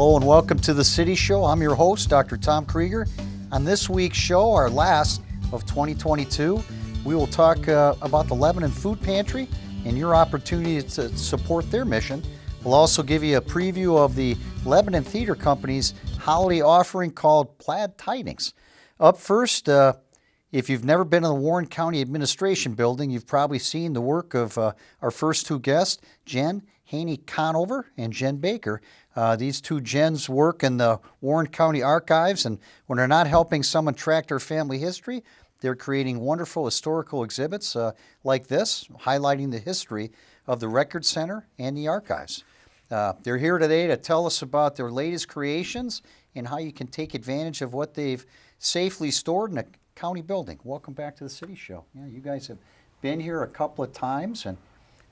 Hello and welcome to the City Show. I'm your host, Dr. Tom Krieger. On this week's show, our last of 2022, we will talk about the Lebanon Food Pantry and your opportunity to support their mission. We'll also give you a preview of the Lebanon Theatre Company's holiday offering called Plaid Tidings. Up first, if you've never been in the Warren County Administration Building, you've probably seen the work of our first two guests, Jen Haney Conover and Jen Baker. These two Jens work in the Warren County Archives, and when they're not helping someone track their family history, they're creating wonderful historical exhibits like this, highlighting the history of the Record Center and the archives. They're here today to tell us about their latest creations and how you can take advantage of what they've safely stored in a county building. Welcome back to the City Show. Yeah, you guys have been here a couple of times, and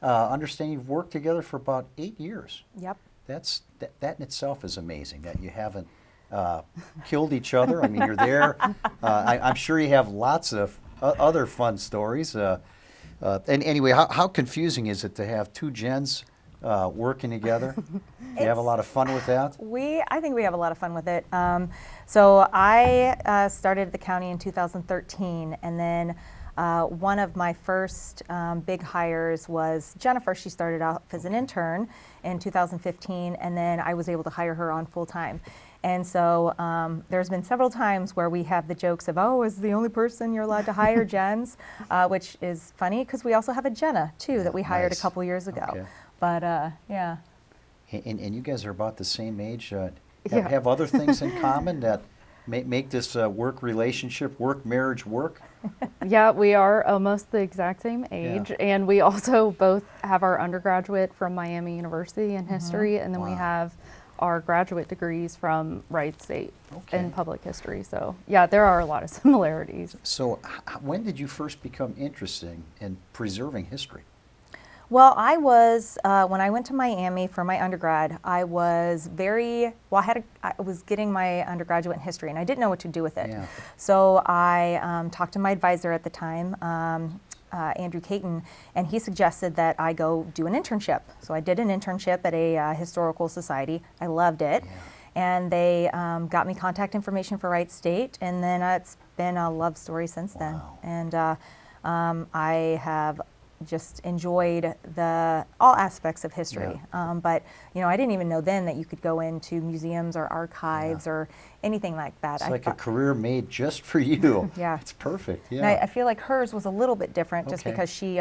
understand you've worked together for about 8 years. Yep. That in itself is amazing, that you haven't killed each other. I mean, you're there. I'm sure you have lots of other fun stories. And anyway, how confusing is it to have two Jens working together? You have a lot of fun with that? I think we have a lot of fun with it. So I started at the county in 2013, and then one of my first big hires was Jenifer. She started off as an intern in 2015, and then I was able to hire her on full time. And so there's been several times where we have the jokes of, oh, is the only person you're allowed to hire Jens, which is funny because we also have a Jenna, too, that we hired a couple years ago. Okay. But, yeah. And you guys are about the same age. Have other things in common that make this work relationship, work marriage work? Yeah, we are almost the exact same age, and we also both have our undergraduate from Miami University in history, and then we have our graduate degrees from Wright State in public history. So yeah, there are a lot of similarities. So when did you first become interested in preserving history? Well, I was, when I went to Miami for my undergrad, I was I was getting my undergraduate in history, and I didn't know what to do with it. Yeah. So I talked to my advisor at the time, Andrew Caton, and he suggested that I go do an internship. So I did an internship at a historical society. I loved it. Yeah. And they got me contact information for Wright State, and then it's been a love story since then. And I have just enjoyed all aspects of history. But I didn't even know then that you could go into museums or archives or anything like that. It's like a career made just for you. Yeah. It's perfect. Yeah. And I feel like hers was a little bit different just because she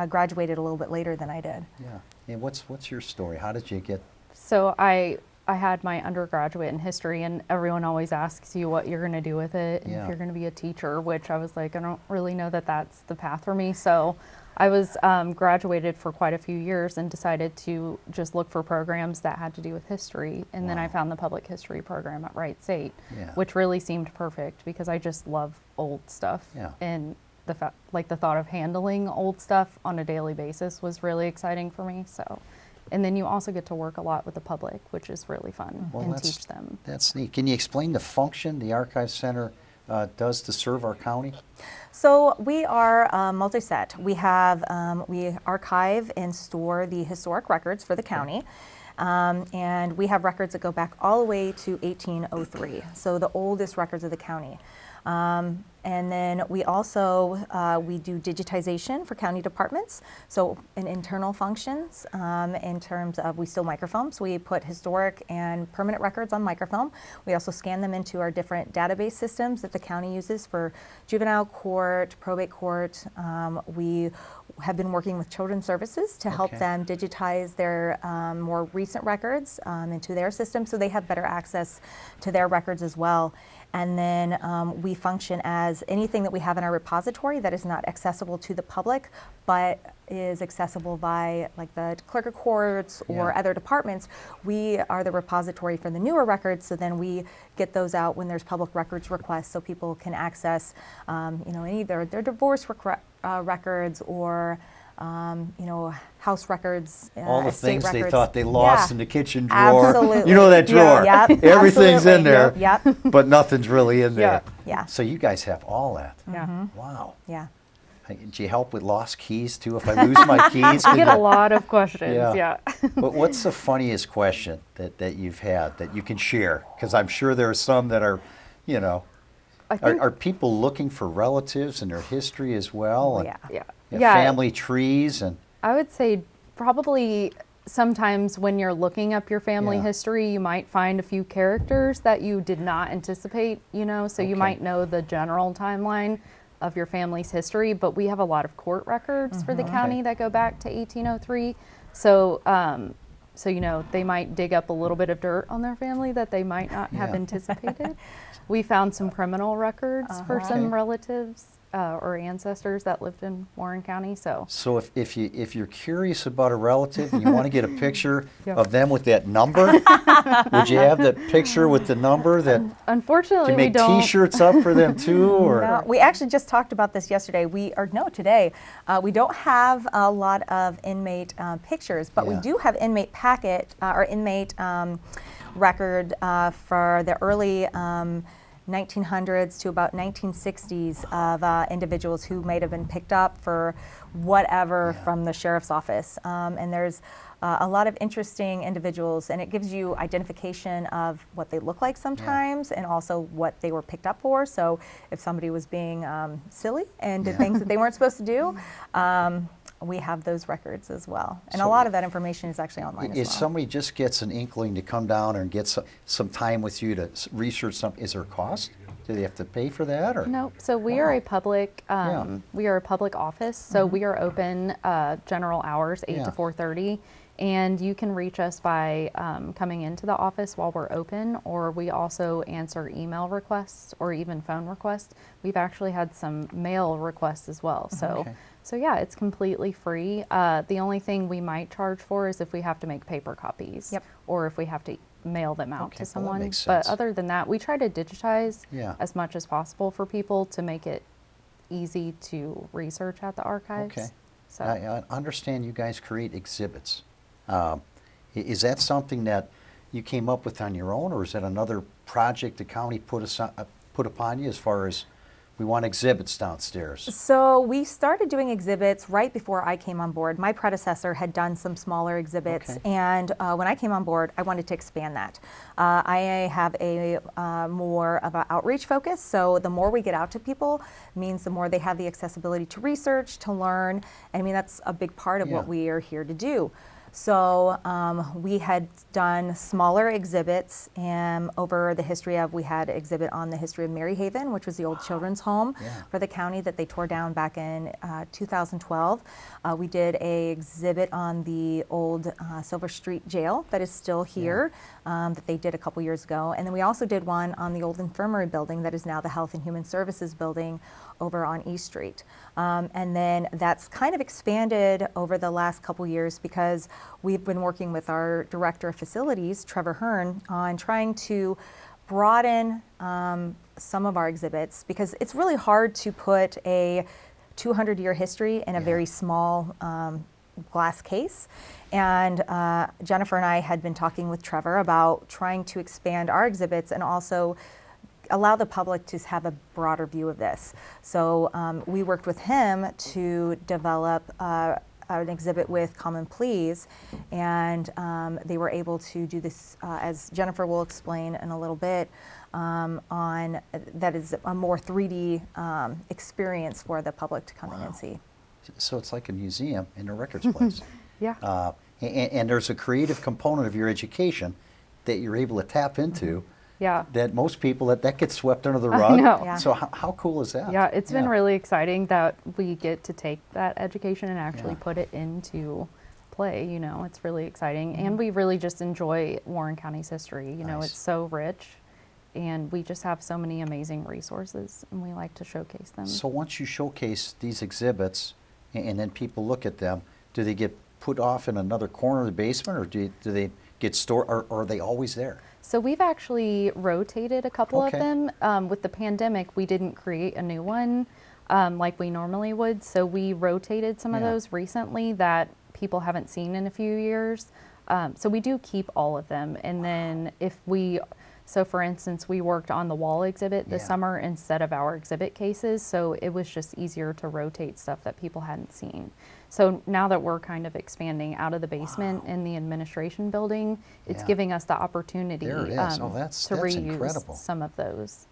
graduated a little bit later than I did. Yeah. And what's your story? How did you get? So I had my undergraduate in history, and everyone always asks you what you're going to do with it, and if you're going to be a teacher, which I was like, I don't really know that that's the path for me. So I was graduated for quite a few years and decided to just look for programs that had to do with history. And then I found the public history program at Wright State, which really seemed perfect because I just love old stuff. Yeah. And the thought of handling old stuff on a daily basis was really exciting for me. So, and then you also get to work a lot with the public, which is really fun, and teach them. That's neat. Can you explain the function the Archive Center does to serve our county? So we are multi-set. We archive and store the historic records for the county. And we have records that go back all the way to 1803, so the oldest records of the county. And then we also we do digitization for county departments, so in internal functions in terms of we still microfilm, so we put historic and permanent records on microfilm. We also scan them into our different database systems that the county uses for juvenile court, probate court. We have been working with Children's Services to help them digitize their more recent records into their system so they have better access to their records as well. And then we function as anything that we have in our repository that is not accessible to the public, but is accessible by like the clerk of courts or other departments. We are the repository for the newer records, so then we get those out when there's public records requests so people can access either their divorce records or house records, all the things records. They thought they lost in the kitchen drawer. Absolutely. You know that drawer. Everything's in there, Yep. but nothing's really in there. Yeah. So you guys have all that. Yeah. Wow. Yeah. Do you help with lost keys too? If I lose my keys, I get a lot of questions. Yeah. But what's the funniest question that you've had that you can share? Because I'm sure there are some that are, you know, are people looking for relatives and their history as well? And, family trees and. I would say probably sometimes when you're looking up your family history, you might find a few characters that you did not anticipate, you know, so you might know the general timeline of your family's history, but we have a lot of court records for the county that go back to 1803. So, you know, they might dig up a little bit of dirt on their family that they might not have anticipated. We found some criminal records for some relatives or ancestors that lived in Warren County. So if you're curious about a relative and you want to get a picture of them with that number, would you have that picture with the number that? Unfortunately, we don't. Do you make T-shirts up for them too, or? No, we actually just talked about this yesterday. Today. We don't have a lot of inmate pictures, but we do have inmate packet or inmate record for the early 1900s to about 1960s of individuals who might have been picked up for whatever from the sheriff's office. And there's a lot of interesting individuals, and it gives you identification of what they look like sometimes and also what they were picked up for. So if somebody was being silly and did things that they weren't supposed to do, we have those records as well. And a lot of that information is actually online as well. If somebody just gets an inkling to come down and get some time with you to research something, is there a cost? Do they have to pay for that? Or? No. So we are a public office. So we are open general hours, 8 to 4:30. And you can reach us by coming into the office while we're open, or we also answer email requests or even phone requests. We've actually had some mail requests as well. So yeah, it's completely free. The only thing we might charge for is if we have to make paper copies or if we have to mail them out to someone. That makes sense. But other than that, we try to digitize as much as possible for people to make it easy to research at the archives. Okay. So I understand you guys create exhibits. Is that something that you came up with on your own, or is that another project the county put upon you as far as we want exhibits downstairs? So we started doing exhibits right before I came on board. My predecessor had done some smaller exhibits, and when I came on board, I wanted to expand that. I have a more of an outreach focus, so the more we get out to people means the more they have the accessibility to research, to learn. I mean, that's a big part of what we are here to do. So we had done smaller exhibits over the history of, we had an exhibit on the history of Mary Haven, which was the old children's home for the county that they tore down back in 2012. We did an exhibit on the old Silver Street jail that is still here that they did a couple years ago. And then we also did one on the old infirmary building that is now the Health and Human Services building over on East Street. And then that's kind of expanded over the last couple years because we've been working with our director of facilities, Trevor Hearn, on trying to broaden some of our exhibits, because it's really hard to put a 200-year history in a very small glass case. And Jenifer and I had been talking with Trevor about trying to expand our exhibits and also allow the public to have a broader view of this. So we worked with him to develop an exhibit with Common Pleas, and they were able to do this, as Jenifer will explain in a little bit, on that is a more 3D experience for the public to come in and see. So it's like a museum in a records place. And there's a creative component of your education that you're able to tap into. That most people, that gets swept under the rug. I know. So how cool is that? Yeah, it's been really exciting that we get to take that education and actually put it into play. You know, it's really exciting. And we really just enjoy Warren County's history. You know, it's so rich, and we just have so many amazing resources, and we like to showcase them. So once you showcase these exhibits and then people look at them, do they get put off in another corner of the basement, or do they get stored, or are they always there? So we've actually rotated a couple of them. With the pandemic, we didn't create a new one like we normally would. So we rotated some of those recently that people haven't seen in a few years. So we do keep all of them. And then if we So for instance, we worked on the wall exhibit this Yeah. summer instead of our exhibit cases, so it was just easier to rotate stuff that people hadn't seen. So now that we're kind of expanding out of the basement in the administration building, it's Yeah. giving us the opportunity There it is. Oh, to that's reuse incredible. some of those.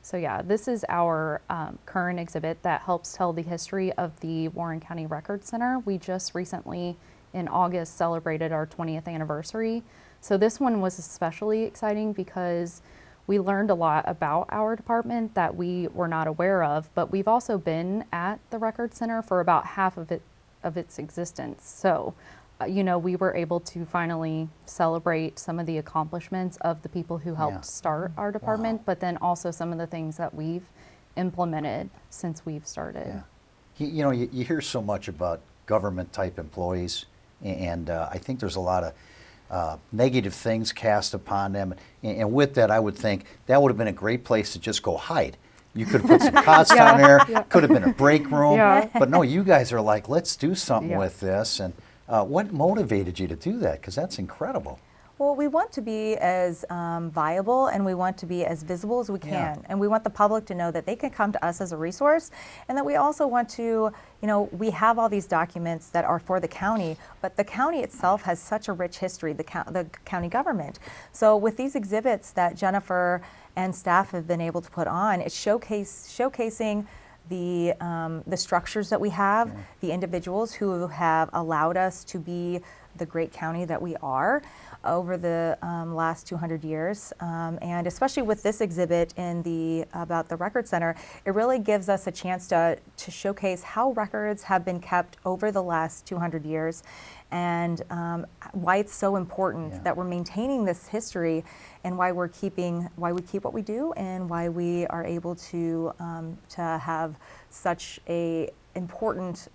So yeah, this is our current exhibit that helps tell the history of the Warren County Record Center. We just recently, in August, celebrated our 20th anniversary. So this one was especially exciting because we learned a lot about our department that we were not aware of, but we've also been at the Record Center for about half of its existence. So, you know, we were able to finally celebrate some of the accomplishments of the people who helped Yeah. start our department, Wow. but then also some of the things that we've implemented since we've started. Yeah. You know, you hear so much about government type employees, and I think there's a lot of negative things cast upon them. And with that, I would think that would have been a great place to just go hide. You could have put some cots down there, could have been a break room. Yeah. But no, you guys are like, let's do something Yeah. with this. And what motivated you to do that? Because that's incredible. Well, we want to be as viable and we want to be as visible as we can. Yeah. And we want the public to know that they can come to us as a resource, and that we also want to, you know, we have all these documents that are for the county, but the county itself has such a rich history, the county government. So with these exhibits that Jenifer and staff have been able to put on, it's showcasing the structures that we have, the individuals who have allowed us to be the great county that we are over the last 200 years. And especially with this exhibit about the Record Center, it really gives us a chance to showcase how records have been kept over the last 200 years, and why it's so important that we're maintaining this history, and why we keep what we do, and why we are able to have such a important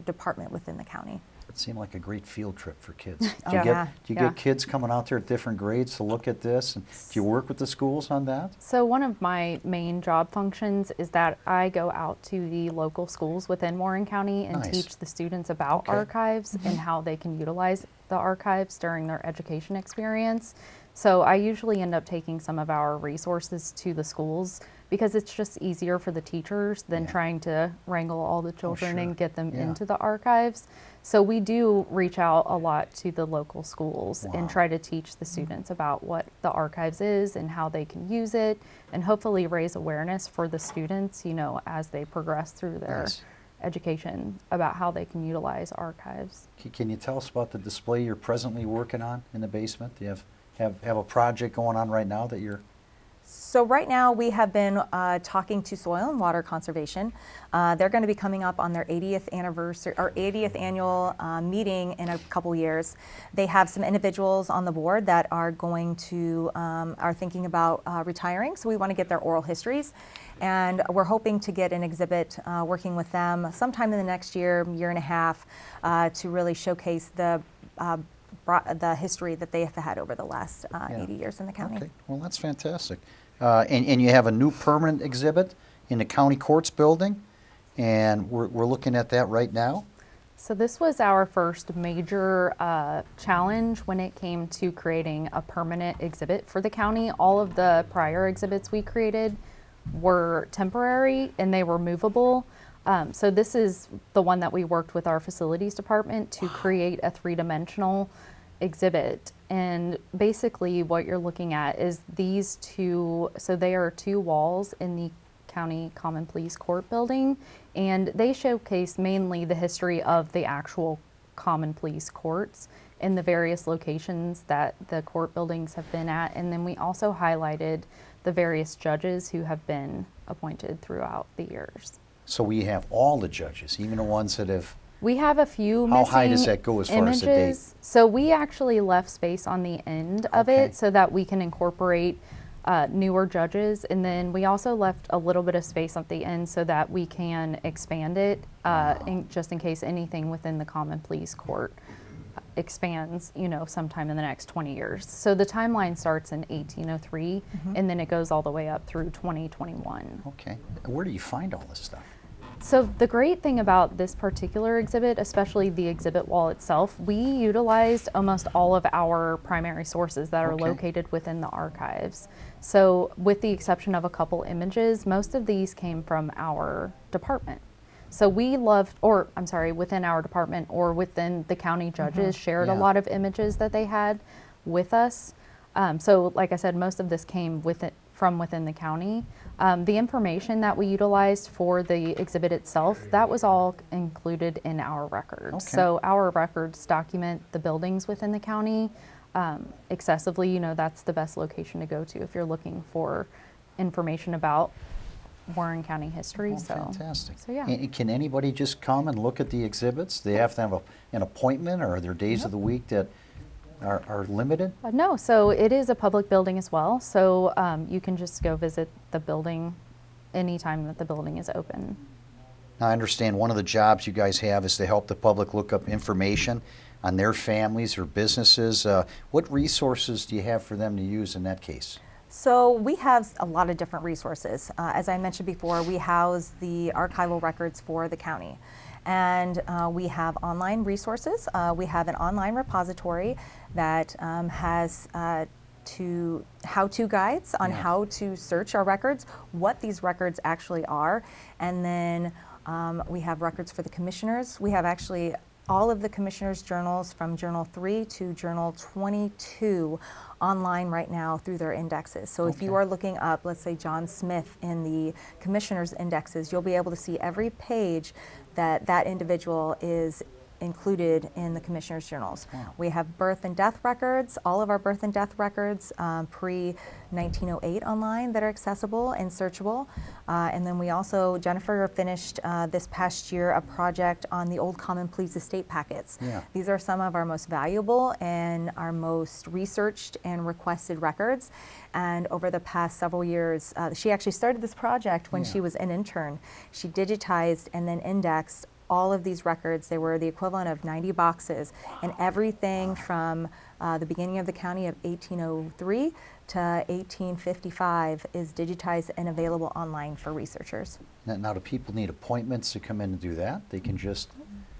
department within the county. It seemed like a great field trip for kids. Do Yeah. you get kids coming out there at different grades to look at this? And do you work with the schools on that? So one of my main job functions is that I go out to the local schools within Warren County and Nice. teach the students about archives and how they can utilize the archives during their education experience. So I usually end up taking some of our resources to the schools because it's just easier for the teachers than trying to wrangle all the children sure. and get them Yeah. into the archives. So we do reach out a lot to the local schools Wow. and try to teach the students about what the archives is and how they can use it, and hopefully raise awareness for the students, you know, as they progress through their Nice. education about how they can utilize archives. Can you tell us about the display you're presently working on in the basement? Do you have a project going on right now that you're... So right now we have been talking to Soil and Water Conservation. They're going to be coming up on their 80th anniversary or 80th annual meeting in a couple years. They have some individuals on the board that are going to are thinking about retiring, so we want to get their oral histories, and we're hoping to get an exhibit working with them sometime in the next year and a half to really showcase the history that they have had over the last 80 years in the county. Okay, well, that's fantastic. And you have a new permanent exhibit in the county courts building, and we're looking at that right now. So this was our first major challenge when it came to creating a permanent exhibit for the county. All of the prior exhibits we created were temporary and they were movable. So this is the one that we worked with our facilities department to create a three-dimensional exhibit. And basically what you're looking at is these two, so they are two walls in the County Common Pleas Court building, and they showcase mainly the history of the actual Common Pleas courts in the various locations that the court buildings have been at. And then we also highlighted the various judges who have been appointed throughout the years. So we have all the judges, even the ones that have... We have a few How missing high does that go as far as the date? images. So we actually left space on the end of Okay. it so that we can incorporate newer judges, and then we also left a little bit of space at the end so that we can expand it just in case anything within the Common Pleas Court expands, you know, sometime in the next 20 years. So the timeline starts in 1803 and then it goes all the way up through 2021. Okay. Where do you find all this stuff? So the great thing about this particular exhibit, especially the exhibit wall itself, we utilized almost all of our primary sources that are Okay. located within the archives. So with the exception of a couple images, most of these came from our department. So we loved, or I'm sorry, within our department or within the county judges shared a Yeah. lot of images that they had with us. So like I said, most of this came from within the county. The information that we utilized for the exhibit itself, that was all included in our records. Okay. So our records document the buildings within the county excessively. You know, that's the best location to go to if you're looking for information about Warren County history. Oh, so fantastic. So yeah. And can anybody just come and look at the exhibits? They have to have an appointment, or are there days of the week that are limited? No, so it is a public building as well. So you can just go visit the building anytime that the building is open. Now, I understand one of the jobs you guys have is to help the public look up information on their families or businesses. What resources do you have for them to use in that case? So we have a lot of different resources. As I mentioned before, we house the archival records for the county. And we have online resources. We have an online repository that has how-to guides on how to search our records, what these records actually are. And then we have records for the commissioners. We have actually all of the commissioners' journals from Journal 3 to Journal 22 online right now through their indexes. So if you are looking up, let's say, John Smith in the commissioners' indexes, you'll be able to see every page that that individual is included in the commissioners' journals. Wow. We have birth and death records, all of our birth and death records pre-1908 online that are accessible and searchable. And then we also, Jenifer finished this past year a project on the Old Common Pleas estate packets. Yeah. These are some of our most valuable and our most researched and requested records. And over the past several years, she actually started this project when she was an intern. She digitized and then indexed all of these records. They were the equivalent of 90 boxes, and everything from the beginning of the county of 1803 to 1855 is digitized and available online for researchers. Now, do people need appointments to come in and do that? They can just,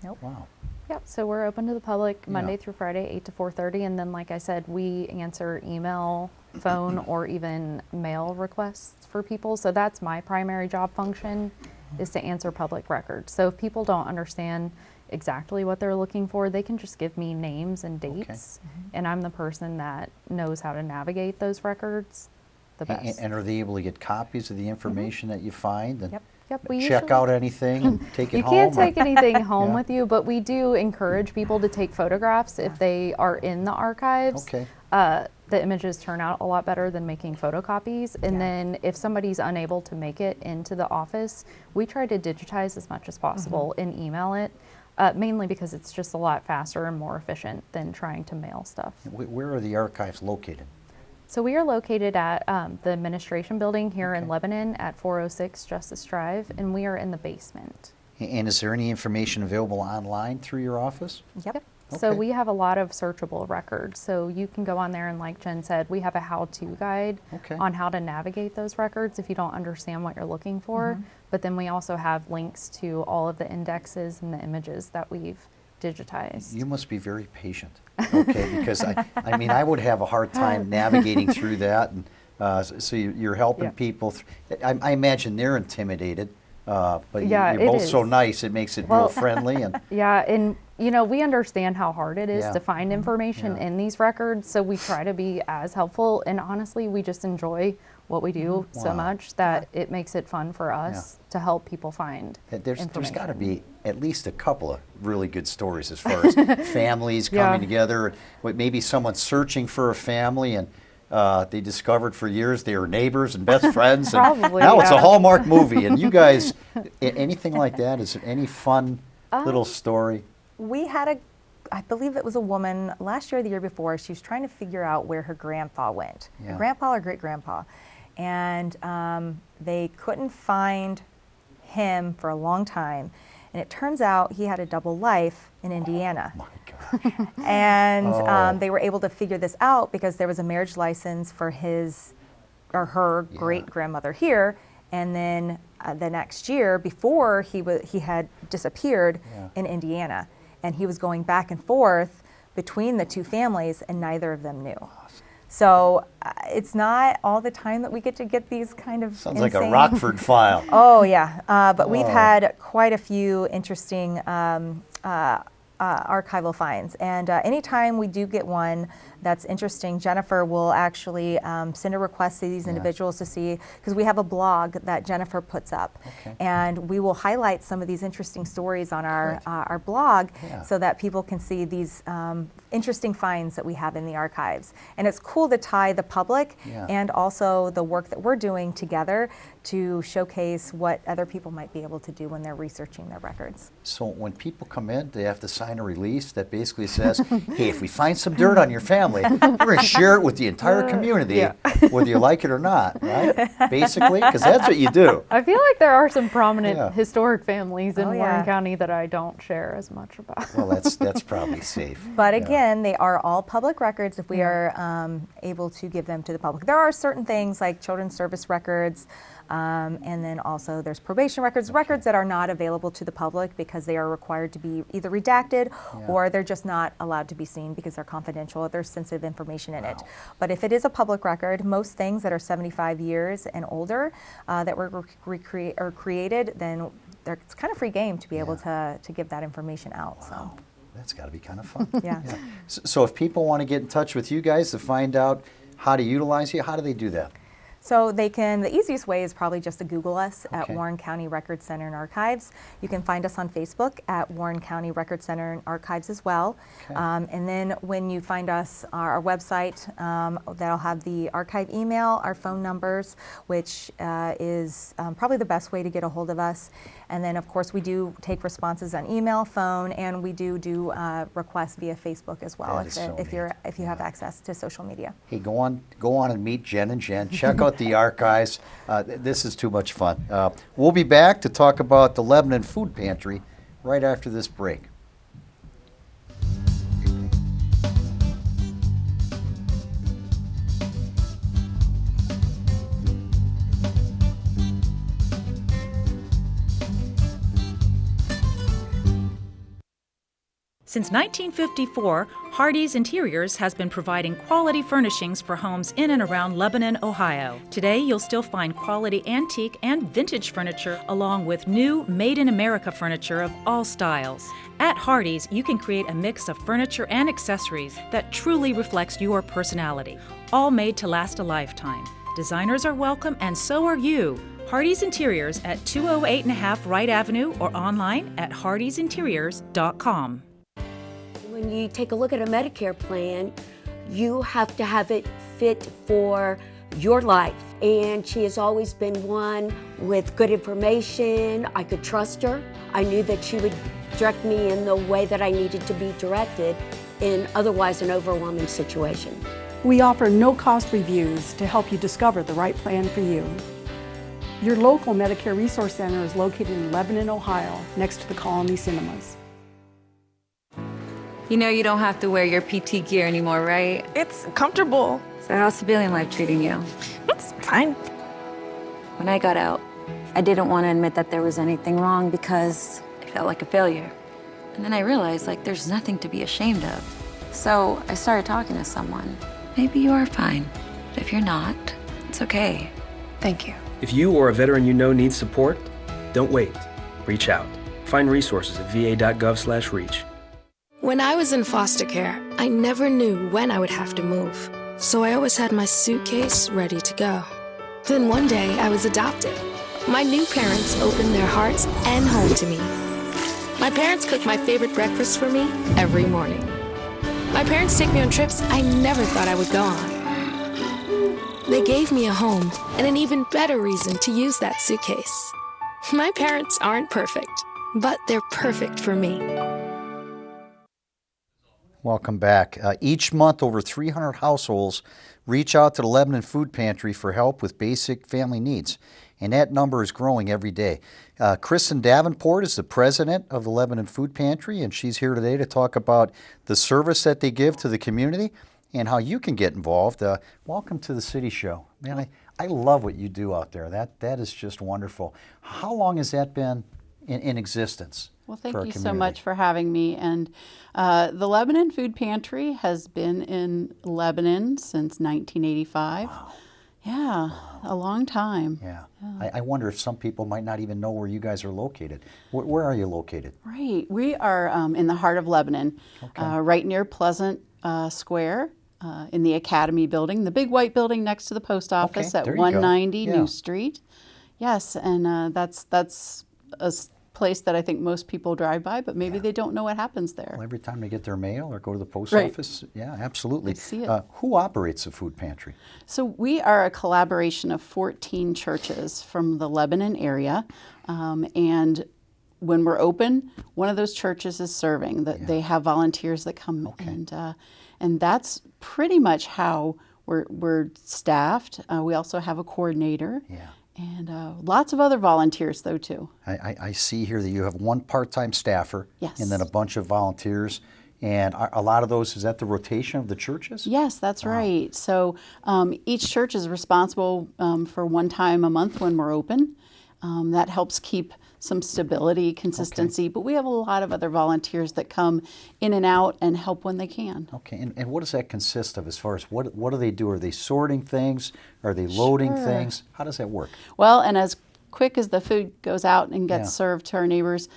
Nope. wow. Yep, so we're open to the public Monday through Friday, 8 to 4:30, and then like I said, we answer email, phone, or even mail requests for people. So that's my primary job function, is to answer public records. So if people don't understand exactly what they're looking for, they can just give me names and dates, and I'm the person that knows how to navigate those records the best. And are they able to get copies of the information that you find? And Yep, we check usually- out anything and take it You home? can't or- take anything home Yeah. with you, but we do encourage people to take photographs if they are in the archives. Okay. The images turn out a lot better than making photocopies. And then if somebody's unable to make it into the office, we try to digitize as much as possible and email it, mainly because it's just a lot faster and more efficient than trying to mail stuff. Where are the archives located? So we are located at the administration building here in Lebanon at 406 Justice Drive, and we are in the basement. And is there any information available online through your office? Yep. So Okay. we have a lot of searchable records. So you can go on there, and like Jen said, we have a how-to guide on how to navigate those records if you don't understand what you're looking for. But then we also have links to all of the indexes and the images that we've digitized. You must be very patient, okay? Because I mean, I would have a hard time navigating through that. And so you're helping people. I imagine they're intimidated, but Yeah, you're it both so is. nice. It makes it real Well, friendly. And Yeah, and you know, we understand how hard it is Yeah. to find information Yeah. in these records, so we try to be as helpful. And honestly, we just enjoy what we do so Wow. much that it makes it fun for us to help people find there's information. got to be at least a couple of really good stories as far as families coming Yeah. together. Maybe someone searching for a family and they discovered for years they were neighbors and best friends. And Probably, now it's a yeah. Hallmark movie. And you guys, anything like that? Is there any fun little story? We had I believe it was a woman last year or the year before. She was trying to figure out where her grandpa went, Yeah. her grandpa or great grandpa. And they couldn't find him for a long time. And it turns out he had a double life in Indiana. My gosh. And Oh. they were able to figure this out because there was a marriage license for his or her Yeah. great grandmother here, And then the next year, before he had disappeared in Indiana, and he was going back and forth between the two families, and neither of them knew. So it's not all the time that we get to get these kind of Sounds like a Rockford file. Oh yeah, but we've had quite a few interesting archival finds, and anytime we do get one that's interesting, Jenifer will actually send a request to these individuals to see, because we have a blog that Jenifer puts up, and we will highlight some of these interesting stories on our blog so that people can see these interesting finds that we have in the archives. And it's cool to tie the public and also the work that we're doing together to showcase what other people might be able to do when they're researching their records. So when people come in, they have to sign a release that basically says, hey, if we find some dirt on your family, we're going to share it with the entire community, whether you like it or not, right? Basically, because that's what you do. I feel like there are some prominent historic families in Warren County that I don't share as much about. Well, that's probably safe. But again, they are all public records if we are able to give them to the public. There are certain things like children's service records, and then also there's probation records, records that are not available to the public because they are required to be either redacted or they're just not allowed to be seen because they're confidential or there's sensitive information in it. But if it is a public record, most things that are 75 years and older that were created, then it's kind of free game to be able to give that information out. So. That's got to be kind of fun. So if people want to get in touch with you guys to find out how to utilize you, how do they do that? So they can, the easiest way is probably just to Google us at Warren County Record Center and Archives. You can find us on Facebook at Warren County Record Center and Archives as well. And then when you find us, our website, that'll have the archive email, our phone numbers, which is probably the best way to get a hold of us. And then of course we do take responses on email, phone, and we do requests via Facebook as well if you have access to social media. Hey, go on and meet Jen and Jen. Check out the archives. This is too much fun. We'll be back to talk about the Lebanon Food Pantry right after this break. Since 1954, Hardee's Interiors has been providing quality furnishings for homes in and around Lebanon, Ohio. Today, you'll still find quality antique and vintage furniture along with new made-in-America furniture of all styles. At Hardee's, you can create a mix of furniture and accessories that truly reflects your personality, all made to last a lifetime. Designers are welcome and so are you. Hardee's Interiors at 208.5 Wright Avenue or online at hardeesinteriors.com. When you take a look at a Medicare plan, you have to have it fit for your life. And she has always been one with good information. I could trust her. I knew that she would direct me in the way that I needed to be directed in otherwise an overwhelming situation. We offer no-cost reviews to help you discover the right plan for you. Your local Medicare Resource Center is located in Lebanon, Ohio, next to the Colony Cinemas. You know you don't have to wear your PT gear anymore, right? It's comfortable. So how's civilian life treating you? It's fine. When I got out, I didn't want to admit that there was anything wrong because I felt like a failure. And then I realized, there's nothing to be ashamed of. So I started talking to someone. Maybe you are fine, but if you're not, it's okay. Thank you. If you or a veteran you know needs support, don't wait. Reach out. Find resources at va.gov/reach. When I was in foster care, I never knew when I would have to move. So I always had my suitcase ready to go. Then one day I was adopted. My new parents opened their hearts and home to me. My parents cook my favorite breakfast for me every morning. My parents take me on trips I never thought I would go on. They gave me a home and an even better reason to use that suitcase. My parents aren't perfect, but they're perfect for me. Welcome back. Each month, over 300 households reach out to the Lebanon Food Pantry for help with basic family needs, and that number is growing every day. Kristen Davenport is the president of the Lebanon Food Pantry, and she's here today to talk about the service that they give to the community and how you can get involved. Welcome to the City Show. Man, I love what you do out there. That is just wonderful. How long has that been in existence? Well, for thank our you so community? much for having me. And the Lebanon Food Pantry has been in Lebanon since 1985. Wow. Yeah, a long time. Yeah. I wonder if some people might not even know where you guys are located. Where are you located? Right. We are in the heart of Lebanon, right near Pleasant Square. In the Academy building, the big white building next to the post office at there you go. 190 Yeah. New Street. Yes, and that's a place that I think most people drive by, but maybe they don't know what happens there. Well, every time they get their mail or go to the post Right. office, yeah, absolutely. They see it. Who operates the food pantry? So we are a collaboration of 14 churches from the Lebanon area, and when we're open, one of those churches is serving. That They have volunteers that come, and that's pretty much how we're staffed. We also have a coordinator. Yeah. And lots of other volunteers, though, too. I see here that you have one part-time staffer. Yes. And then a bunch of volunteers. And a lot of those, is that the rotation of the churches? Yes, that's right. So each church is responsible for one time a month when we're open. That helps keep some stability, consistency. But we have a lot of other volunteers that come in and out and help when they can. Okay, and what does that consist of as far as what do they do? Are they sorting things? Are they loading Sure. things? How does that work? Well, and as quick as the food goes out and gets Yeah. served to our neighbors,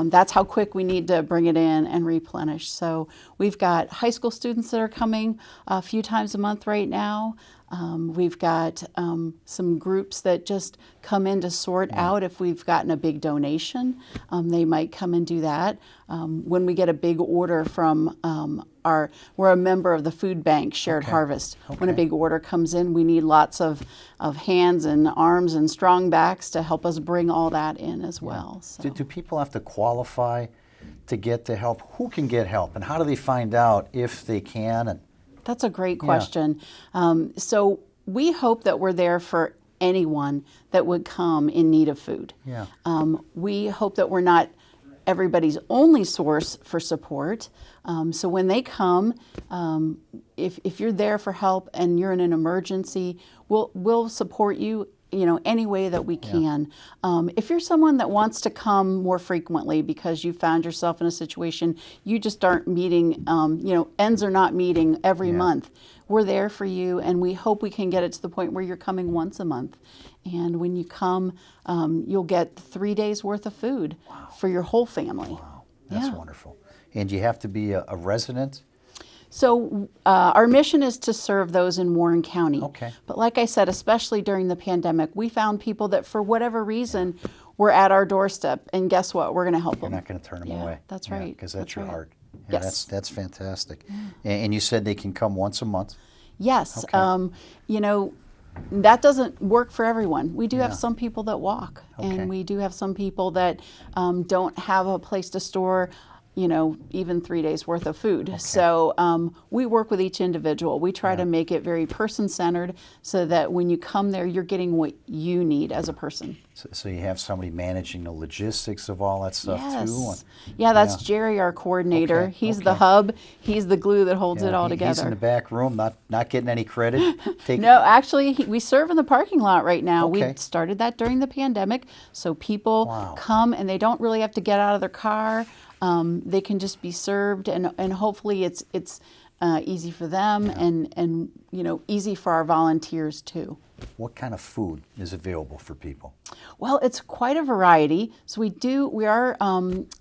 that's how quick we need to bring it in and replenish. So we've got high school students that are coming a few times a month right now. We've got some groups that just come in to sort out if we've gotten a big donation. They might come and do that. When we get a big order from we're a member of the food bank, Shared Harvest. When a big order comes in, we need lots of hands and arms and strong backs to help us bring all that in as well. So. Do people have to qualify to get the help? Who can get help, and how do they find out if they can? And That's a great question. So we hope that we're there for anyone that would come in need of food. Yeah. We hope that we're not everybody's only source for support. So when they come, if you're there for help and you're in an emergency, we'll support you, any way that we can. If you're someone that wants to come more frequently because you found yourself in a situation you just aren't meeting, ends are not meeting every month, we're there for you, and we hope we can get it to the point where you're coming once a month. And when you come, you'll get 3 days worth of food for your whole family. Wow, that's wonderful. And you have to be a resident? So our mission is to serve those in Warren County. Okay. But like I said, especially during the pandemic, we found people that for whatever reason were at our doorstep, and guess what? We're going to help them. You're not going to turn them away. That's right. Because that's your right. heart. Yeah, Yes. That's fantastic. And you said they can come once a month? Yes. Okay. That doesn't work for everyone. We do have Yeah. some people that walk, Okay. and we do have some people that don't have a place to store, even 3 days worth of food. So we work with each individual. We try to make it very person-centered so that when you come there, you're getting what you need as a person. So you have somebody managing the logistics of all that stuff too? Yeah, that's Jerry, our coordinator. Okay, He's the okay. hub. He's the glue that holds it all together. He's in the back room, not getting any credit? No, actually, we serve in the parking lot right now. Okay. We started that during the pandemic, so people Wow. come and they don't really have to get out of their car. They can just be served, and hopefully it's easy for them and easy for our volunteers too. What kind of food is available for people? Well, it's quite a variety. So we are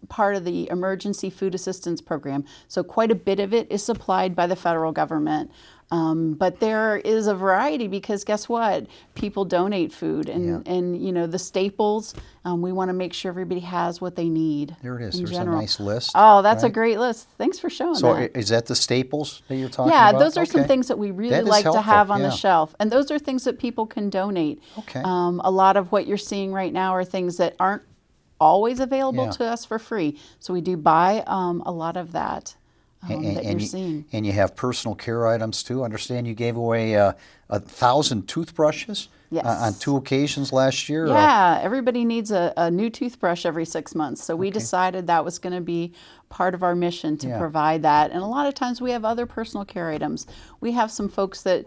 part of the Emergency Food Assistance Program. So quite a bit of it is supplied by the federal government. But there is a variety because guess what? People donate food and the staples. We want to make sure everybody has what they need. There it is. in There's general. a nice list. Oh, that's a right? great list. Thanks for showing So that. is that the staples that you're talking Yeah, about? those are some Okay. things that we really That is like to helpful, have on yeah. the shelf. And those are things that people can donate. Okay. A lot of what you're seeing right now are things that aren't always available Yeah. to us for free. So we do buy a lot of that that you're seeing. And you have personal care items too. I understand you gave away 1,000 toothbrushes on 2 occasions last year. Yeah, everybody needs a new toothbrush every 6 months. So we decided that was going to be part of our mission to provide that. And a lot of times we have other personal care items. We have some folks that,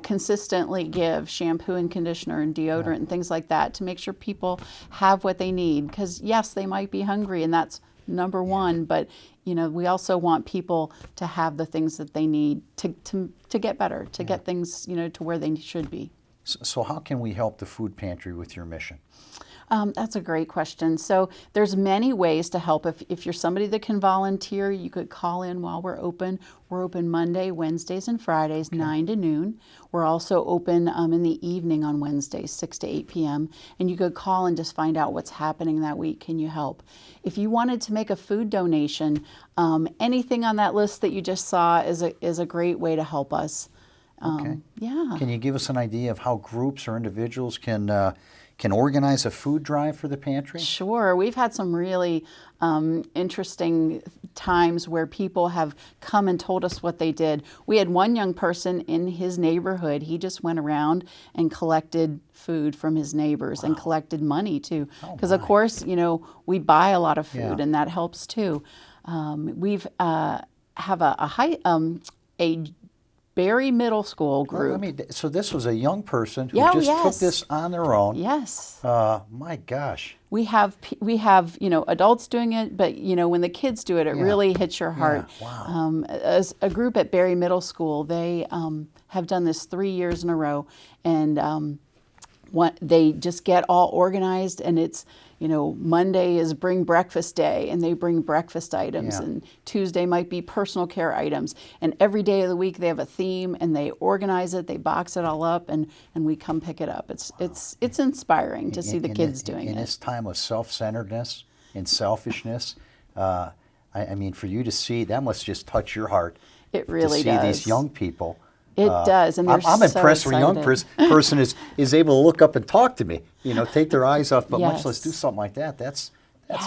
consistently give shampoo and conditioner and deodorant and things like that to make sure people have what they need. Because yes, they might be hungry, and that's number one, but we also want people to have the things that they need to get better, to get things to where they should be. So how can we help the food pantry with your mission? That's a great question. So there's many ways to help. If you're somebody that can volunteer, you could call in while we're open. We're open Monday, Wednesdays, and Fridays, 9 to noon. We're also open in the evening on Wednesdays, 6 to 8 p.m. And you could call and just find out what's happening that week. Can you help? If you wanted to make a food donation, anything on that list that you just saw is a great way to help us. Yeah. Can you give us an idea of how groups or individuals can organize a food drive for the pantry? Sure. We've had some really interesting times where people have come and told us what they did. We had one young person in his neighborhood. He just went around and collected food from his neighbors and collected money too. Because of course, we buy a lot of food and that helps too. We've have a Berry Middle School group. So this was a young person who took this on their own. Yes. My gosh. We have adults doing it, but when the kids do it, it really hits your heart. Yeah. Wow. As a group at Berry Middle School, they have done this 3 years in a row, and they just get all organized, and it's Monday is bring breakfast day, and they bring breakfast items, and Tuesday might be personal care items, and every day of the week they have a theme, and they organize it, they box it all up, and we come pick it up. It's inspiring to see the kids doing it. In this time of self-centeredness and selfishness, I mean, for you to see, that must just touch your heart. It really does. To see does. these young people. It does, and I'm impressed when a young person is able to look up and talk to me. Take their eyes off, but much less do something like that. That's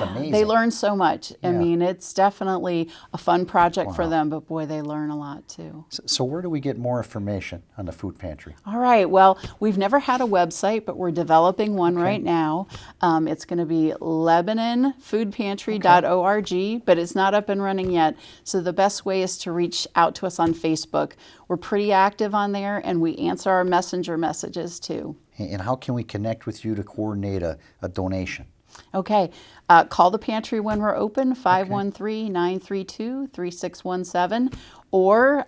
amazing. They learn so much. I mean, it's definitely a fun project for them, but boy, they learn a lot too. So where do we get more information on the food pantry? All right. Well, we've never had a website, but we're developing one right now. It's going to be LebanonFoodPantry.org, but it's not up and running yet. So the best way is to reach out to us on Facebook. We're pretty active on there, and we answer our messenger messages too. And how can we connect with you to coordinate a donation? Okay. Call the pantry when we're open, 513-932-3617. Or,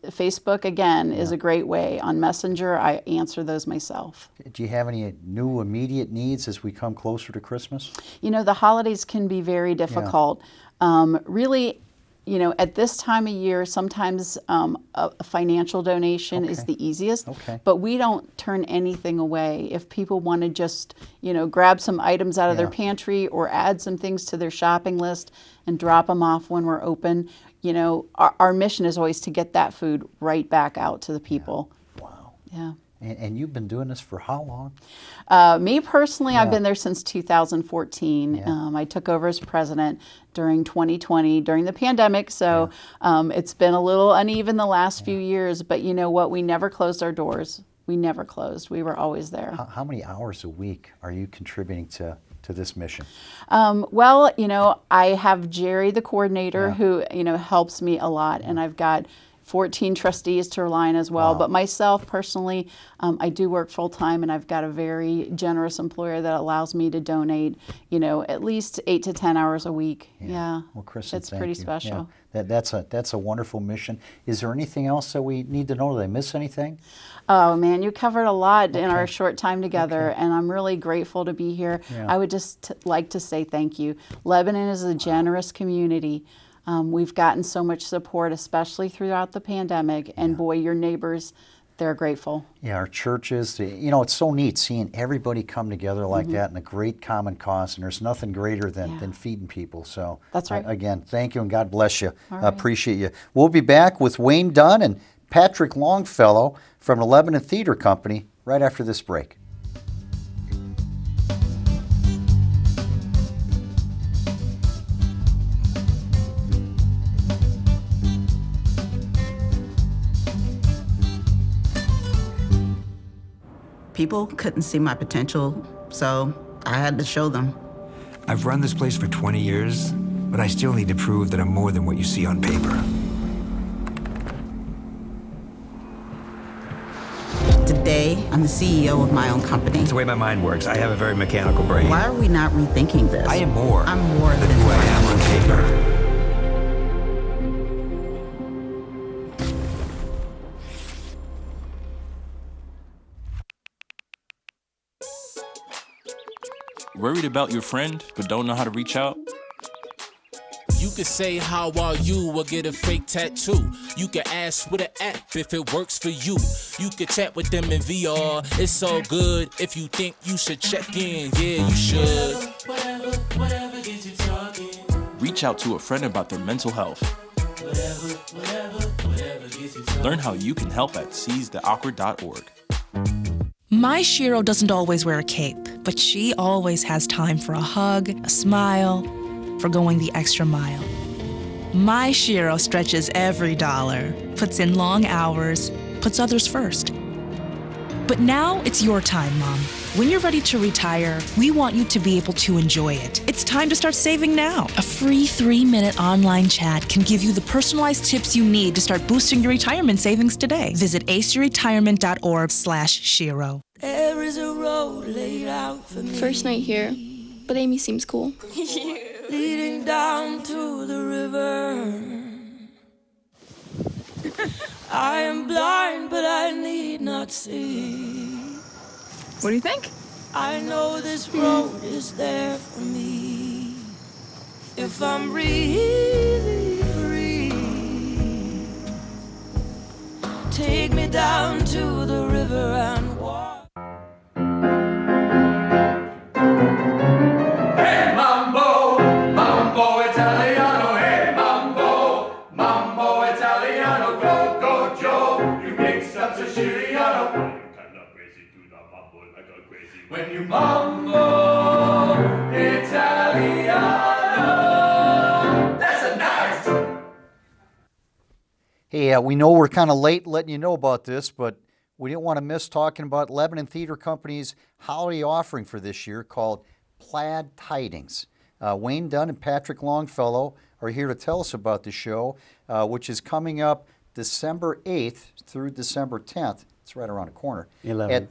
Facebook, again, is a great way. On Messenger, I answer those myself. Do you have any new immediate needs as we come closer to Christmas? The holidays can be very difficult. Really, at this time of year, sometimes a financial donation is the easiest, but we don't turn anything away. If people want to just, grab some items out of their pantry or add some things to their shopping list and drop them off when we're open, our mission is always to get that food right back out to the people. Wow. Yeah. And you've been doing this for how long? Me personally, I've been there since 2014. I took over as president during 2020, during the pandemic, so it's been a little uneven the last few years, but you know what? We never closed our doors. We never closed. We were always there. How many hours a week are you contributing to this mission? Well, I have Jerry, the coordinator, who, helps me a lot, and I've got 14 trustees to rely on as well. But myself personally, I do work full time, and I've got a very generous employer that allows me to donate, at least 8 to 10 hours a week. Yeah. Well, Chris, it's pretty special. Yeah. That's a wonderful mission. Is there anything else that we need to know? Did I miss anything? Oh man, you covered a lot in our short time together, and I'm really grateful to be here. I would just like to say thank you. Lebanon is a generous community. We've gotten so much support, especially throughout the pandemic, and boy, your neighbors, they're grateful. Yeah, our churches, it's so neat seeing everybody come together like that in a great common cause, and there's nothing greater than feeding people. So that's right. Again, thank you and God bless you. I appreciate you. We'll be back with Wayne Dunn and Patrick Longfellow from the Lebanon Theatre Company right after this break. People couldn't see my potential, so I had to show them. I've run this place for 20 years, but I still need to prove that I'm more than what you see on paper. Today, I'm the CEO of my own company. It's the way my mind works. I have a very mechanical brain. Why are we not rethinking this? I am more. I'm more than who I am on paper. Worried about your friend, but don't know how to reach out? You could say, how are you, or get a fake tattoo. You can ask with an app if it works for you. You could chat with them in VR, it's so good. If you think you should check in, yeah, you should. Whatever gets you talking. Reach out to a friend about their mental health. Whatever gets you talking. Learn how you can help at seizetheawkward.org. My Shiro doesn't always wear a cape, but she always has time for a hug, a smile, for going the extra mile. My Shiro stretches every dollar, puts in long hours, puts others first. But now it's your time, Mom. When you're ready to retire, we want you to be able to enjoy it. It's time to start saving now. A free 3-minute online chat can give you the personalized tips you need to start boosting your retirement savings today. Visit aceyourretirement.org/Shiro. There is a road laid out for me. First night here, but Amy seems cool. Leading down to the river. I am blind, but I need not see. What do you think? I know this road is there for me. If I'm really free, take me down to the river and walk. Hey mambo, mambo Italiano, hey mambo, mambo Italiano, go, go Joe, you mix up Siciliano. When you mambo Italiano, that's a nice. Hey, we know we're kind of late letting you know about this, but we didn't want to miss talking about Lebanon Theatre Company's holiday offering for this year called Plaid Tidings. Wayne Dunn and Patrick Longfellow are here to tell us about the show, which is coming up December 8th through December 10th. It's right around the corner. 11th.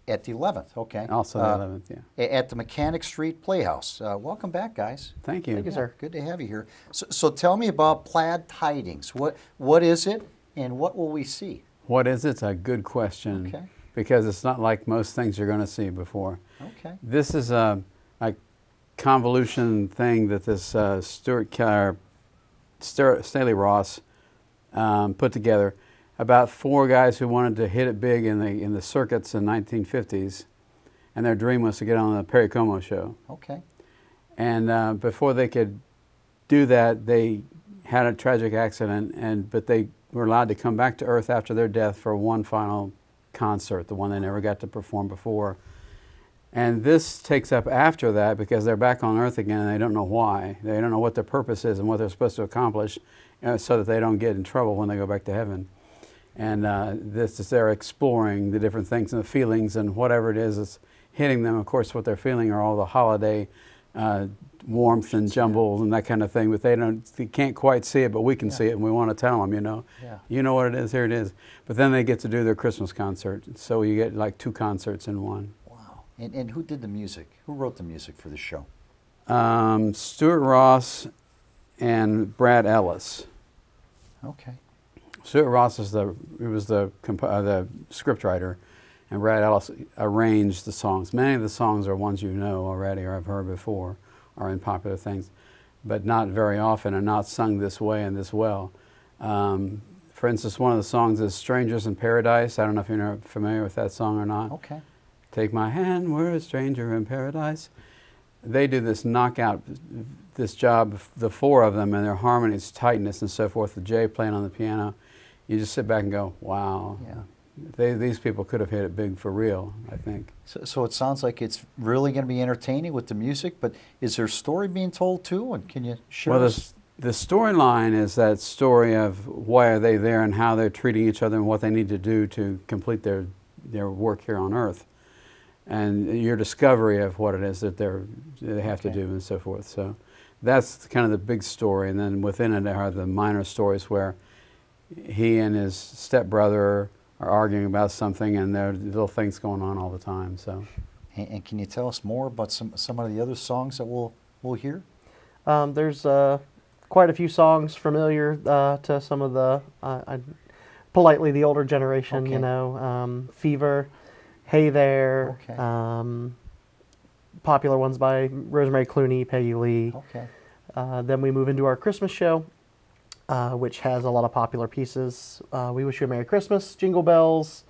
At the 11th, okay. Also the 11th, yeah. At the Mechanic Street Playhouse. Welcome back, guys. Thank you. Thank you, sir. Good to have you here. So tell me about Plaid Tidings. What is it, and what will we see? What is it? It's a good question. Okay. Because it's not like most things you're going to see before. Okay. This is a convolution thing that this Staley Ross put together about 4 guys who wanted to hit it big in the circuits in the 1950s, and their dream was to get on the Perry Como show. Okay. And before they could do that, they had a tragic accident, but they were allowed to come back to Earth after their death for one final concert, the one they never got to perform before. And this takes up after that because they're back on Earth again and they don't know why. They don't know what their purpose is and what they're supposed to accomplish, so that they don't get in trouble when they go back to heaven. And this is they're exploring the different things and the feelings and whatever it is that's hitting them. Of course, what they're feeling are all the holiday warmth and jumbles and that kind of thing, but they can't quite see it, but we can see it, and we want to tell them, Yeah. You know what it is, here it is. But then they get to do their Christmas concert, so you get like 2 concerts in one. Wow. And who did the music? Who wrote the music for the show? Stuart Ross and Brad Ellis. Okay. Stuart Ross was the scriptwriter, and Brad Ellis arranged the songs. Many of the songs are ones you know already or have heard before, or in popular things, but not very often and not sung this way and this well. For instance, one of the songs is Strangers in Paradise. I don't know if you're familiar with that song or not. Okay. Take my hand, we're a stranger in paradise. They do this knockout, this job, the 4 of them, and their harmonies, tightness, and so forth, the Jay playing on the piano. You just sit back and go, wow. Yeah. These people could have hit it big for real, I think. So it sounds like it's really going to be entertaining with the music, but is there a story being told too? And can you share us? The storyline is that story of why are they there and how they're treating each other and what they need to do to complete their work here on Earth. and your discovery of what it is that they have to do and so forth. So that's kind of the big story, and then within it are the minor stories where he and his stepbrother are arguing about something, and there are little things going on all the time. So, and can you tell us more about some of the other songs that we'll hear? There's quite a few songs familiar to some of the politely the older generation. You know, Fever, Hey There, popular ones by Rosemary Clooney, Peggy Lee. Then we move into our Christmas show, which has a lot of popular pieces. We Wish You a Merry Christmas, Jingle Bells,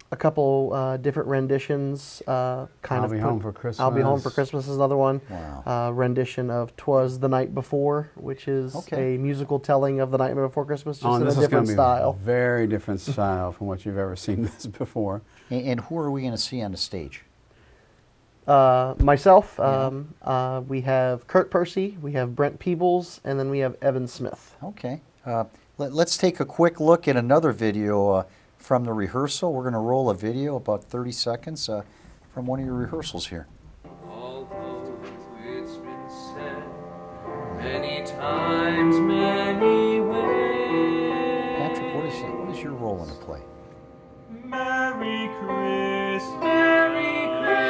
a couple different renditions. I'll Be Home for Christmas. I'll Be Home for Christmas is another one. Wow. Rendition of 'Twas the Night Before, which is a musical telling of The Night Before Christmas, just in a different style. A very different style from what you've ever seen this before. And who are we going to see on the stage? Myself, we have Kurt Percy, we have Brent Peebles, and then we have Evan Smith. Okay. Let's take a quick look at another video from the rehearsal. We're going to roll a video, about 30 seconds, from one of your rehearsals here. Although it's been said many times, many ways. Patrick, what is your role in the play? Merry Christmas, Merry Christmas.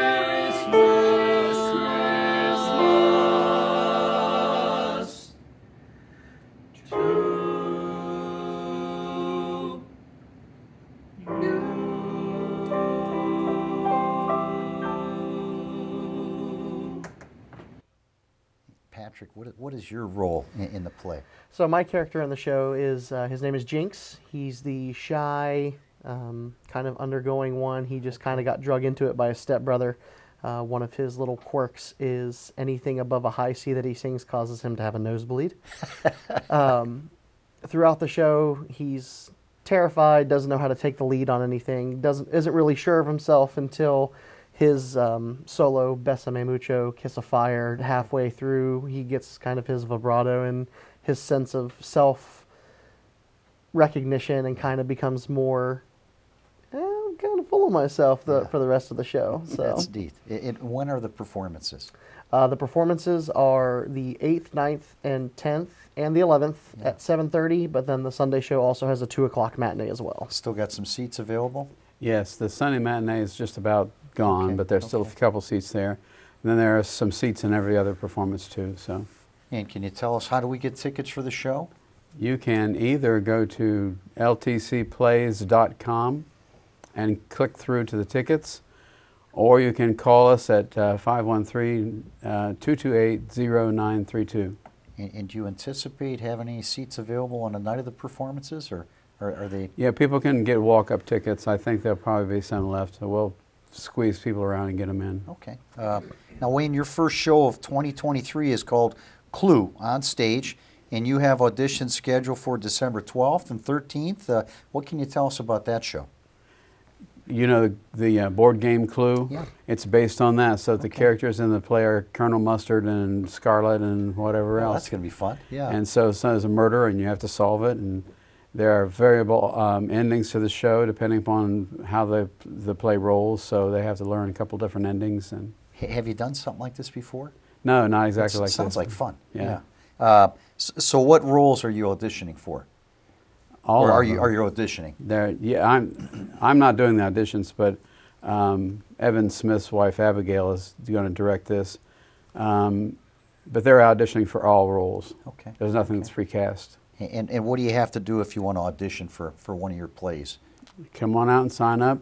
Patrick, what is your role in the play? So my character in the show is, his name is Jinx. He's the shy, kind of undergoing one. He just kind of got drug into it by his stepbrother. One of his little quirks is anything above a high C that he sings causes him to have a nosebleed. Throughout the show, he's terrified, doesn't know how to take the lead on anything, isn't really sure of himself until his solo Besame Mucho, Kiss of Fire, halfway through. He gets kind of his vibrato and his sense of self-recognition and kind of becomes more, I'm kind of full of myself for the rest of the show. So. That's neat. When are the performances? The performances are the 8th, 9th, and 10th, and the 11th at 7:30, but then the Sunday show also has a 2 o'clock matinee as well. Still got some seats available? Yes, the Sunday matinee is just about gone, but there's still a couple seats there. And then there are some seats in every other performance too. So. And can you tell us, how do we get tickets for the show? You can either go to ltcplays.com and click through to the tickets, or you can call us at 513-228-0932. And do you anticipate having any seats available on the night of the performances, or are they? Yeah, people can get walk-up tickets. I think there'll probably be some left, so we'll squeeze people around and get them in. Okay. Now, Wayne, your first show of 2023 is called Clue on stage, and you have auditions scheduled for December 12th and 13th. What can you tell us about that show? You know the board game Clue? Yeah. It's based on that, so the characters in the play are Colonel Mustard and Scarlet and whatever else. That's going to be fun. Yeah. And so there's a murder, and you have to solve it, and there are variable endings to the show depending upon how the play rolls, so they have to learn a couple different endings. And have you done something like this before? No, not exactly like this. Sounds like fun. Yeah. So what roles are you auditioning for? Or are you auditioning? Yeah, I'm not doing the auditions, but Evan Smith's wife Abigail is going to direct this. But they're auditioning for all roles. Okay. There's nothing that's recast. And what do you have to do if you want to audition for one of your plays? Come on out and sign up,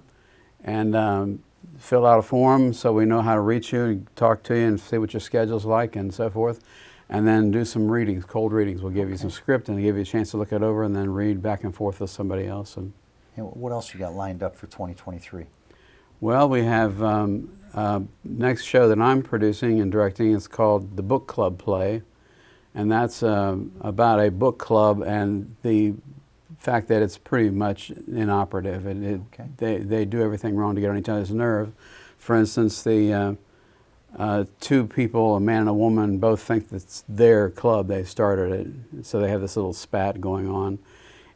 and fill out a form so we know how to reach you and talk to you and see what your schedule's like and so forth. And then do some readings, cold readings. We'll give you some script and give you a chance to look it over and then read back and forth with somebody else. And what else you got lined up for 2023? Well, we have next show that I'm producing and directing is called The Book Club Play. And that's about a book club and the fact that it's pretty much inoperative. They do everything wrong to get on each other's nerve. For instance, the two people, a man and a woman, both think that's their club. They started it, so they have this little spat going on.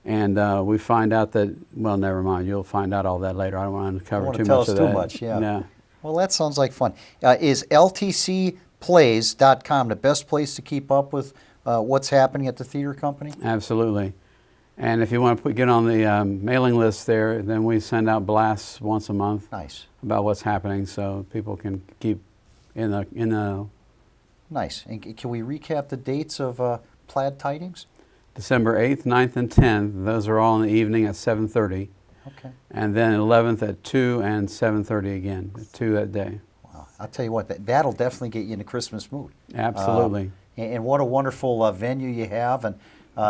And we find out that, well, never mind. You'll find out all that later. I don't want to uncover too much of that. Tell us too much, yeah. No. Well, that sounds like fun. Is ltcplays.com the best place to keep up with what's happening at the theater company? Absolutely. And if you want to get on the mailing list there, then we send out blasts once a month. Nice. About what's happening, so people can keep in the. Nice. And can we recap the dates of Plaid Tidings? December 8th, 9th, and 10th. Those are all in the evening at 7:30. Okay. And then 11th at 2 and 7:30 again, at 2 that day. Wow. I'll tell you what, that'll definitely get you in the Christmas mood. Absolutely. And what a wonderful venue you have, and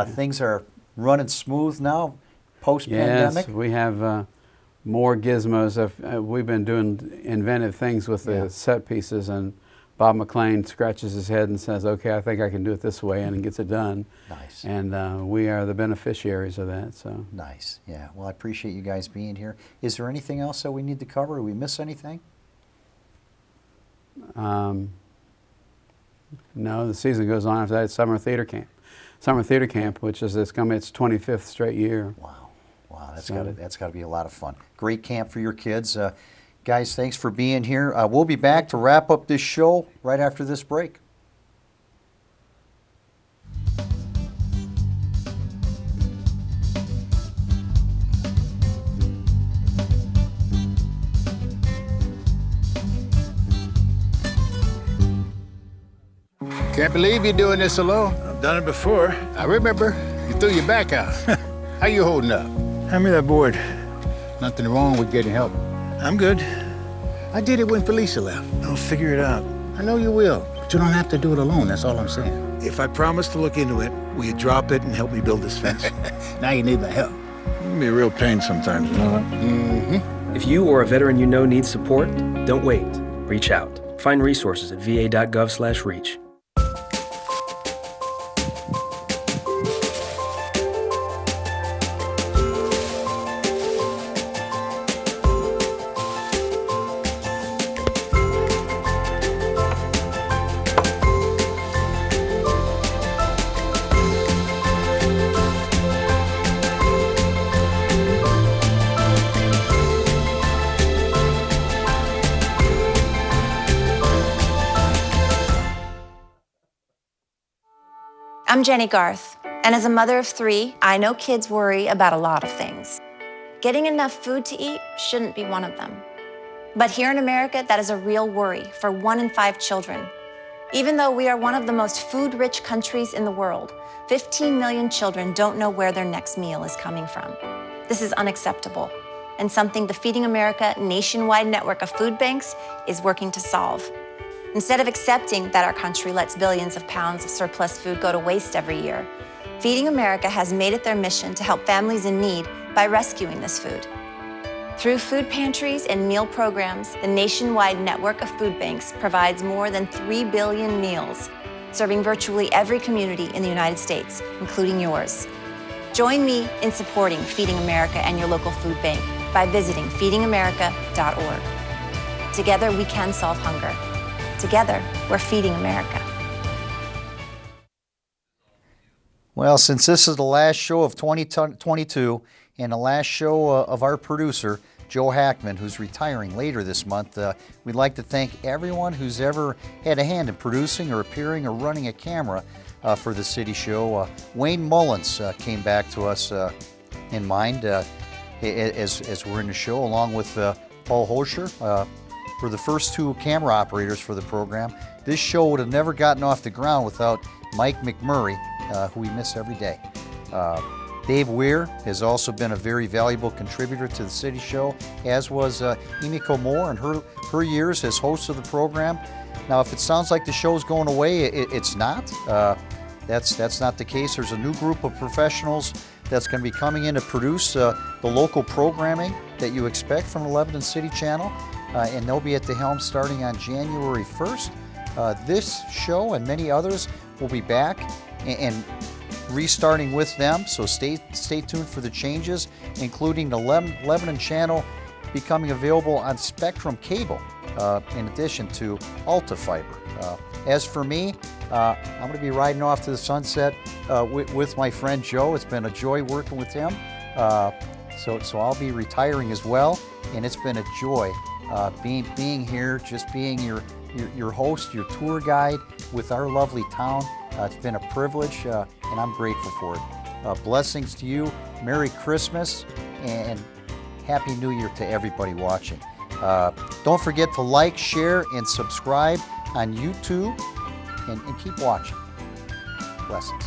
things are running smooth now, post-pandemic. Yes, we have more gizmos. We've been doing inventive things with the set pieces, and Bob McLean scratches his head and says, okay, I think I can do it this way, and he gets it done. Nice. And we are the beneficiaries of that. So nice, yeah. Well, I appreciate you guys being here. Is there anything else that we need to cover? Did we miss anything? No, the season goes on after that. Summer Theater Camp, which is its 25th straight year. Wow, that's got to be a lot of fun. Great camp for your kids. Guys, thanks for being here. We'll be back to wrap up this show right after this break. Can't believe you're doing this alone. I've done it before. I remember. You threw your back out. How you holding up? Hand me that board. Nothing wrong with getting help. I'm good. I did it when Felicia left. I'll figure it out. I know you will, but you don't have to do it alone. That's all I'm saying. If I promise to look into it, will you drop it and help me build this fence? Now you need my help. It can be a real pain sometimes, you know that? Mm-hmm. If you or a veteran you know needs support, don't wait. Reach out. Find resources at va.gov/reach. I'm Jenny Garth, and as a mother of 3, I know kids worry about a lot of things. Getting enough food to eat shouldn't be one of them. But here in America, that is a real worry for 1 in 5 children. Even though we are one of the most food-rich countries in the world, 15 million children don't know where their next meal is coming from. This is unacceptable, and something the Feeding America nationwide network of food banks is working to solve. Instead of accepting that our country lets billions of pounds of surplus food go to waste every year, Feeding America has made it their mission to help families in need by rescuing this food. Through food pantries and meal programs, the nationwide network of food banks provides more than 3 billion meals, serving virtually every community in the United States, including yours. Join me in supporting Feeding America and your local food bank by visiting feedingamerica.org. Together, we can solve hunger. Together, we're feeding America. Well, since this is the last show of 2022 and the last show of our producer, Joe Hackman, who's retiring later this month, we'd like to thank everyone who's ever had a hand in producing or appearing or running a camera for the City Show. Wayne Mullins came back to us in mind as we're in the show, along with Paul Hosher. For the first 2 camera operators for the program. This show would have never gotten off the ground without Mike McMurray, who we miss every day. Dave Weir has also been a very valuable contributor to the City Show, as was Emiko Moore in her years as host of the program. Now, if it sounds like the show's going away, it's not. That's not the case. There's a new group of professionals that's going to be coming in to produce the local programming that you expect from the Lebanon City Channel. And they'll be at the helm starting on January 1st. This show and many others will be back and restarting with them, so stay tuned for the changes, including the Lebanon channel becoming available on Spectrum Cable, in addition to Alta Fiber. As for me, I'm going to be riding off to the sunset with my friend Joe. It's been a joy working with him. So I'll be retiring as well, and it's been a joy being here, just being your host, your tour guide with our lovely town. It's been a privilege, and I'm grateful for it. Blessings to you. Merry Christmas, and Happy New Year to everybody watching. Don't forget to like, share, and subscribe on YouTube, and keep watching. Blessings.